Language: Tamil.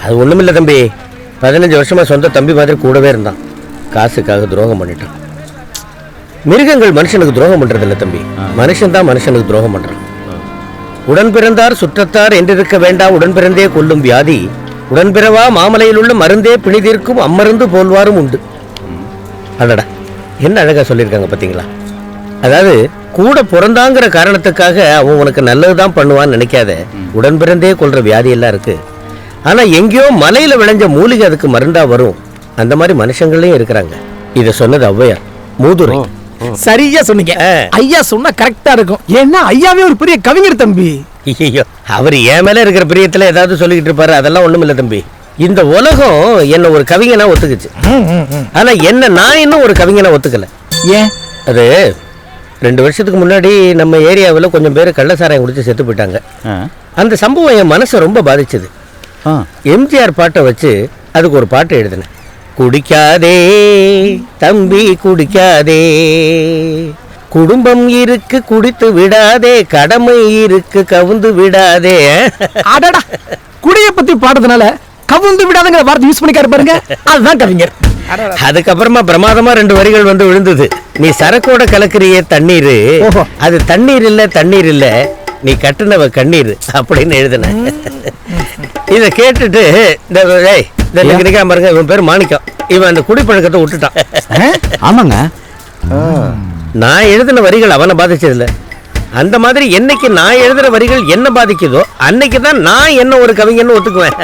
அது ஒண்ணுமில்ல தம்பி. 15 வருஷமா சொந்த தம்பி மாதிரி கூடவே இருந்தான். காசுக்காக துரோகம் பண்ணிட்டான். மிருகங்கள் மனுஷனுக்கு துரோகம் பண்றது இல்ல தம்பி, மனுஷன் தான் மனுஷனுக்கு துரோகம் பண்றான். உடன் பிறந்தார் சுற்றத்தார் என்றிருக்க வேண்டாம், உடன் பிறந்தே கொல்லும் வியாதி உடன்பிறவா மாமலையில் உள்ள மருந்தே பிணிதீர்க்கும் அம்மருந்து போல்வாரும் உண்டு. அடடா, என்ன அழகா சொல்லியிருக்காங்க பார்த்தீங்களா? அதாவது கூட பிறந்தாங்கிற காரணத்துக்காக அவன் உனக்கு நல்லதுதான் பண்ணுவான்னு நினைக்காத. உடன் பிறந்தே கொள்ற வியாதி எல்லாம் இருக்கு. ஆனா எங்கேயோ மலையில விளைஞ்ச மூலிகை அதுக்கு மருந்தா வரும். அந்த மாதிரி மனுஷங்களையும் இருக்கிறாங்க. இத சொன்னது ஔவையார், மூதுரை. சரியா சொன்னீங்க. ஐயா சொன்னா கரெக்டா இருக்கும். ஏன்னா ஐயாவே ஒரு பெரிய கவிஞர் தம்பி. ஐயோ, அவர் என் மேல இருக்கிற பிரியத்துல ஏதாவது சொல்லிக்கிட்டு இருப்பாரு. அதெல்லாம் ஒண்ணும் இல்ல தம்பி. இந்த உலகம் என்ன ஒரு கவிஞனா ஒத்துக்குச்சு. ஆனா என்ன நான் இன்னும் ஒரு கவிஞனா ஒத்துக்கல. ஏன்? அது 2 வருஷத்துக்கு முன்னாடி நம்ம ஏரியாவில் கொஞ்சம் பேர் கள்ளசாராயம் குடிச்சு செத்து போயிட்டாங்க. அந்த சம்பவம் என் மனசை ரொம்ப பாதிச்சது. எம்ஜிஆர் பாட்டை வச்சு அதுக்கு ஒரு பாட்டு எழுதினேன். குடிக்காதே தம்பி குடிக்காதே, குடும்பம் இருக்கு குடித்து விடாதே, கடமை இருக்கு கவுந்து விடாதே. அடடா, குடிய பத்தி பாடுறதுனால கவுந்து விடாதங்கிற வார்த்தை யூஸ் பண்ணிக்காரு பாருங்க, அதுதான் கவிஞர். அதுக்கப்புறமா பிரமாதமா 2 வரிகள் வந்து விழுந்தது. நீ சரக்கோட கலக்குறிய தண்ணீர், அது தண்ணீர் இல்ல தண்ணீர் இல்ல, நீ கட்டுனவ கண்ணீர் அப்படின்னு எழுதின. இத கேட்டுட்டு பாருங்க, இவன் பேர் மாணிக்கம், இவன் அந்த குடிப்பழக்கத்தை விட்டுட்டான். ஆமாங்க, நான் எழுதின வரிகள் அவனை பாதிச்சதில்ல. அந்த மாதிரி என்னைக்கு நான் எழுதுற வரிகள் என்ன பாதிக்குதோ அன்னைக்கு தான் நான் என்ன ஒரு கவிஞன்னு ஒத்துக்குவேன்.